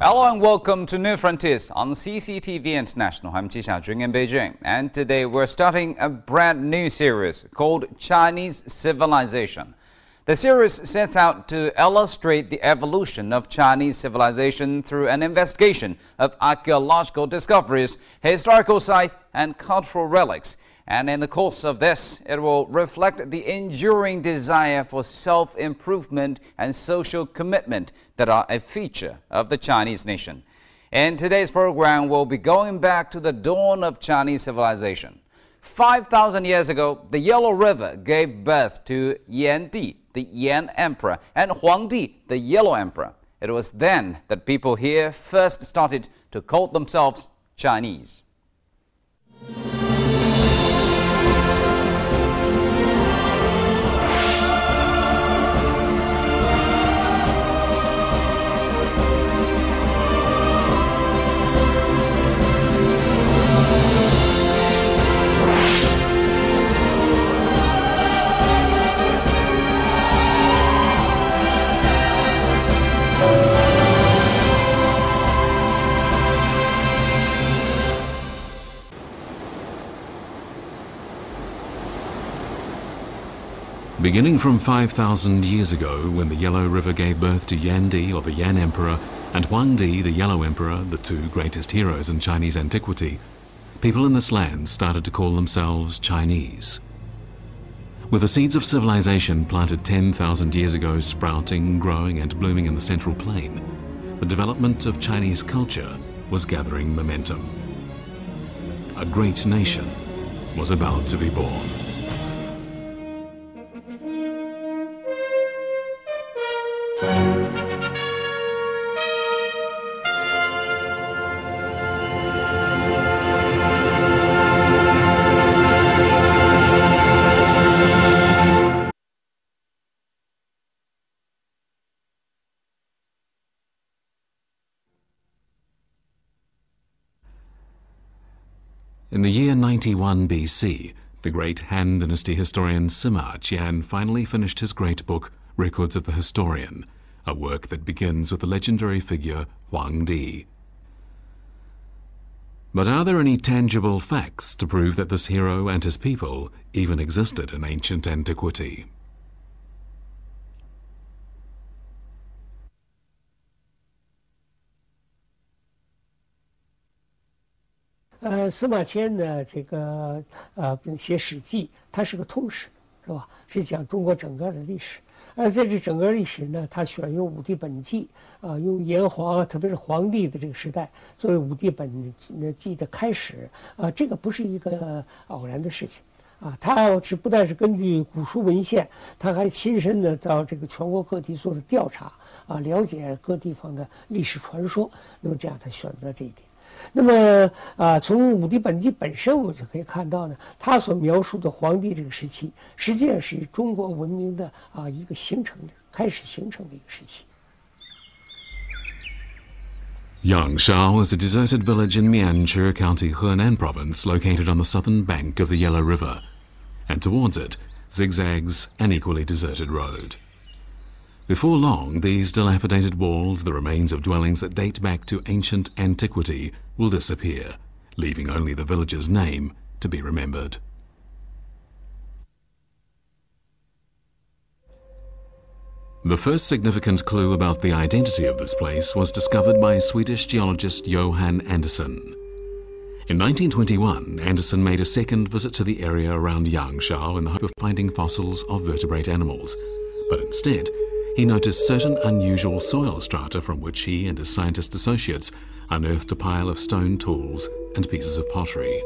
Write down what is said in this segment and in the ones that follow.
Hello and welcome to New Frontiers on CCTV International. I'm Ji Xiaojun in Beijing, and today we're starting a brand new series called Chinese Civilization. The series sets out to illustrate the evolution of Chinese civilization through an investigation of archaeological discoveries, historical sites, and cultural relics. And in the course of this, it will reflect the enduring desire for self-improvement and social commitment that are a feature of the Chinese nation. In today's program, we'll be going back to the dawn of Chinese civilization. 5,000 years ago, the Yellow River gave birth to Yan Di, the Yan Emperor, and Huang Di, the Yellow Emperor. It was then that people here first started to call themselves Chinese. Beginning from 5,000 years ago, when the Yellow River gave birth to Yan Di, or the Yan Emperor, and Huang Di, the Yellow Emperor, the two greatest heroes in Chinese antiquity, people in this land started to call themselves Chinese. With the seeds of civilization planted 10,000 years ago sprouting, growing and blooming in the Central Plain, the development of Chinese culture was gathering momentum. A great nation was about to be born. In the year 91 BC, the great Han Dynasty historian Sima Qian finally finished his great book, Records of the Historian, a work that begins with the legendary figure Huang Di. But are there any tangible facts to prove that this hero and his people even existed in ancient antiquity?司马迁的这个写《史记》，它是个通史，是吧？是讲中国整个的历史。而在这整个历史呢，他选用武帝本纪用炎黄，特别是黄帝的这个时代作为武帝本纪的开始这个不是一个偶然的事情他是不但是根据古书文献，他还亲身的到这个全国各地做了调查了解各地方的历史传说，那么这样他选择这一点。那么从武帝本纪本身，我们就可以看到呢，他所描述的黄帝这个时期，实际上是中国文明的一个开始形成的一个时期。Yangshao is a deserted village in Mianzhi County, Henan Province, located on the southern bank of the Yellow River, and towards it zigzags an equally deserted road. Before long, these dilapidated walls, the remains of dwellings that date back to ancient antiquity, will disappear, leaving only the village's name to be remembered. The first significant clue about the identity of this place was discovered by Swedish geologist Johan Andersson. In 1921, Andersson made a second visit to the area around Yangshao in the hope of finding fossils of vertebrate animals, but instead, he noticed certain unusual soil strata from which he and his scientist associates unearthed a pile of stone tools and pieces of pottery.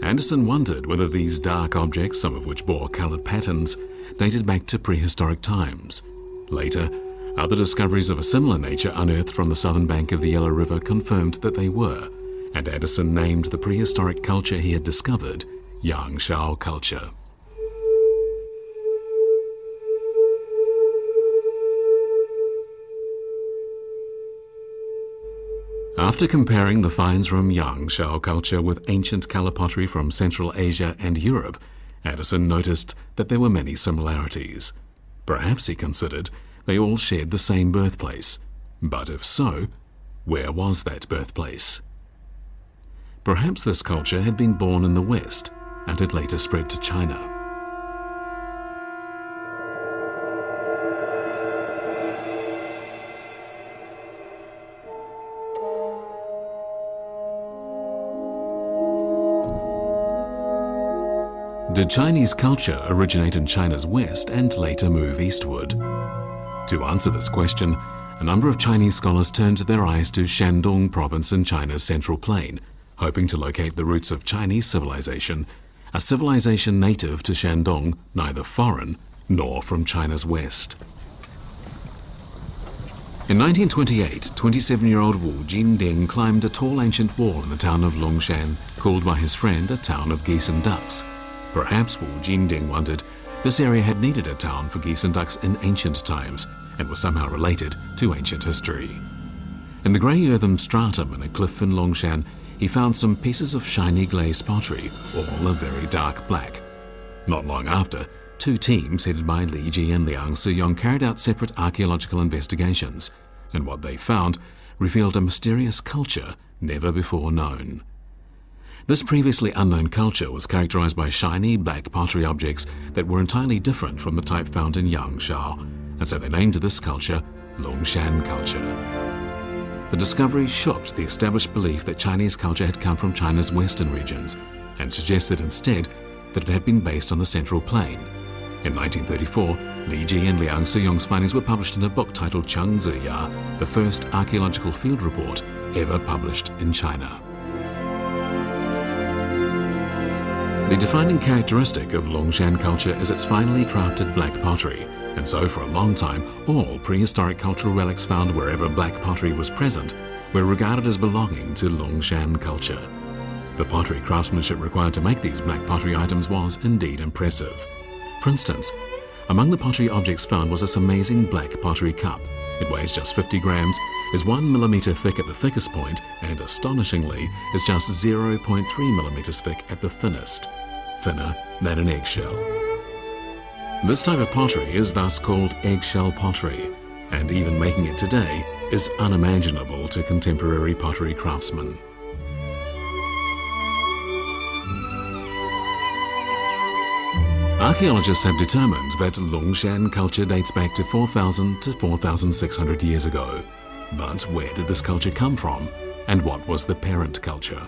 Andersson wondered whether these dark objects, some of which bore coloured patterns, dated back to prehistoric times. Later, other discoveries of a similar nature unearthed from the southern bank of the Yellow River confirmed that they were, and Andersson named the prehistoric culture he had discovered Yangshao culture. After comparing the finds from Yangshao culture with ancient color pottery from Central Asia and Europe, Addison noticed that there were many similarities. Perhaps, he considered, they all shared the same birthplace. But if so, where was that birthplace? Perhaps this culture had been born in the West and had later spread to China. Did Chinese culture originate in China's west and later move eastward? To answer this question, a number of Chinese scholars turned their eyes to Shandong province in China's central plain, hoping to locate the roots of Chinese civilization, a civilization native to Shandong, neither foreign nor from China's west. In 1928, 27-year-old Wu Jinding climbed a tall ancient wall in the town of Longshan, called by his friend a town of geese and ducks. Perhaps Wu Jinding wondered this area had needed a town for geese and ducks in ancient times and was somehow related to ancient history. In the grey earthen stratum in a cliff in Longshan, he found some pieces of shiny glazed pottery, all a very dark black. Not long after, two teams headed by Li Ji and Liang Siyong carried out separate archaeological investigations, and what they found revealed a mysterious culture never before known. This previously unknown culture was characterized by shiny black pottery objects that were entirely different from the type found in Yangshao, and so they named this culture Longshan culture. The discovery shocked the established belief that Chinese culture had come from China's western regions, and suggested instead that it had been based on the Central Plain. In 1934, Li Ji and Liang Siyong's findings were published in a book titled Chengzi Ya, the first archaeological field report ever published in China. The defining characteristic of Longshan culture is its finely crafted black pottery, and so for a long time, all prehistoric cultural relics found wherever black pottery was present were regarded as belonging to Longshan culture. The pottery craftsmanship required to make these black pottery items was indeed impressive. For instance, among the pottery objects found was this amazing black pottery cup. It weighs just 50 grams, is 1 millimeter thick at the thickest point, and astonishingly is just 0.3 millimeters thick at the thinnest, thinner than an eggshell. This type of pottery is thus called eggshell pottery, and even making it today is unimaginable to contemporary pottery craftsmen. Archaeologists have determined that Longshan culture dates back to 4,000 to 4,600 years ago. But where did this culture come from, and what was the parent culture?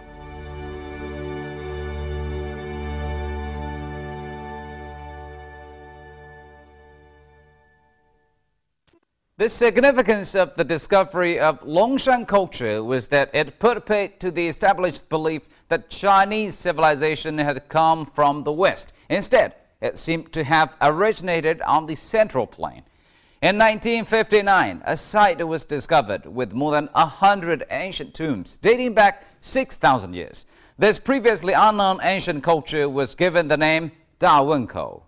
The significance of the discovery of Longshan culture was that it put paid to the established belief that Chinese civilization had come from the West. Instead, it seemed to have originated on the Central Plain. In 1959, a site was discovered with more than 100 ancient tombs dating back 6,000 years. This previously unknown ancient culture was given the name Da Wenkou.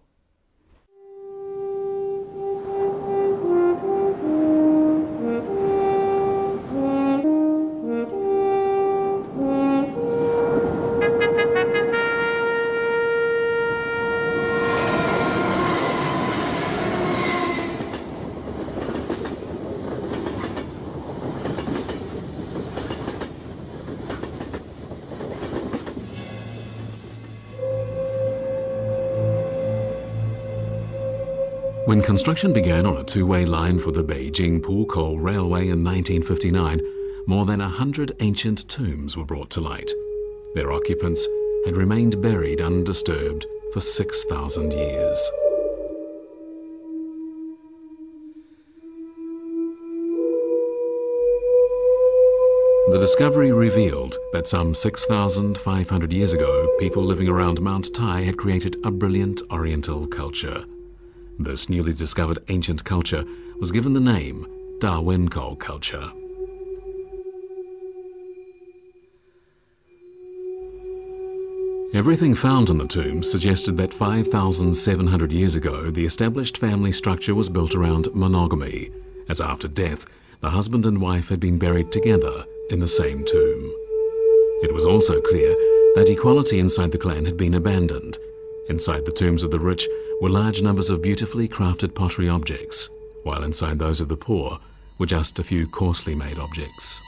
When construction began on a two-way line for the Beijing-Pukou Railway in 1959, more than 100 ancient tombs were brought to light. Their occupants had remained buried undisturbed for 6,000 years. The discovery revealed that some 6,500 years ago, people living around Mount Tai had created a brilliant Oriental culture. This newly discovered ancient culture was given the name Da Wenkou culture. Everything found in the tombs suggested that 5,700 years ago, the established family structure was built around monogamy, as after death, the husband and wife had been buried together in the same tomb. It was also clear that equality inside the clan had been abandoned. Inside the tombs of the rich were large numbers of beautifully crafted pottery objects, while inside those of the poor were just a few coarsely made objects.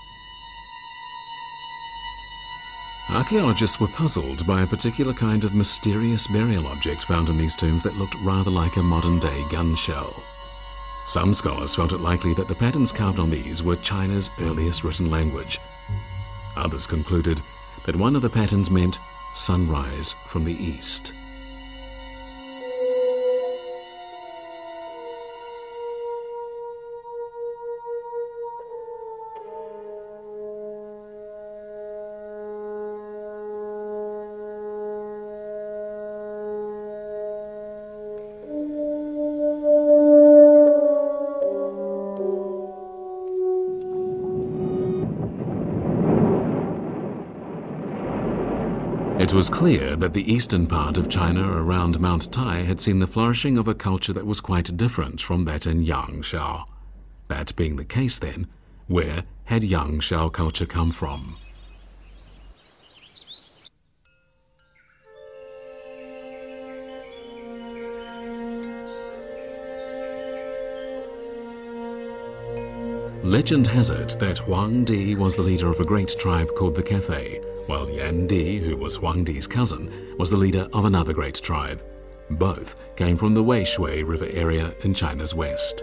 Archaeologists were puzzled by a particular kind of mysterious burial object found in these tombs that looked rather like a modern-day gun shell. Some scholars felt it likely that the patterns carved on these were China's earliest written language. Others concluded that one of the patterns meant sunrise from the east. It was clear that the eastern part of China around Mount Tai had seen the flourishing of a culture that was quite different from that in Yangshao. That being the case then, where had Yangshao culture come from? Legend has it that Huang Di was the leader of a great tribe called the Cathay, while Yan Di, who was Huang Di's cousin, was the leader of another great tribe. Both came from the Weishui River area in China's west.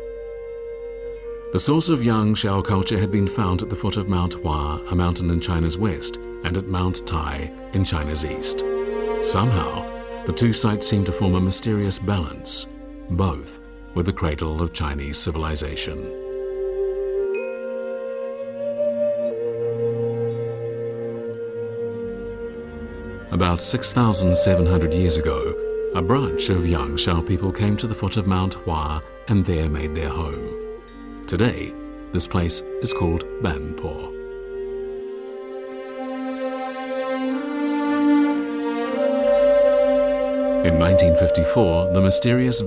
The source of Yangshao culture had been found at the foot of Mount Hua, a mountain in China's west, and at Mount Tai in China's east. Somehow, the two sites seemed to form a mysterious balance. Both were the cradle of Chinese civilization. About 6,700 years ago, a branch of Yangshao people came to the foot of Mount Hua and there made their home. Today, this place is called Banpo. In 1954, the mysterious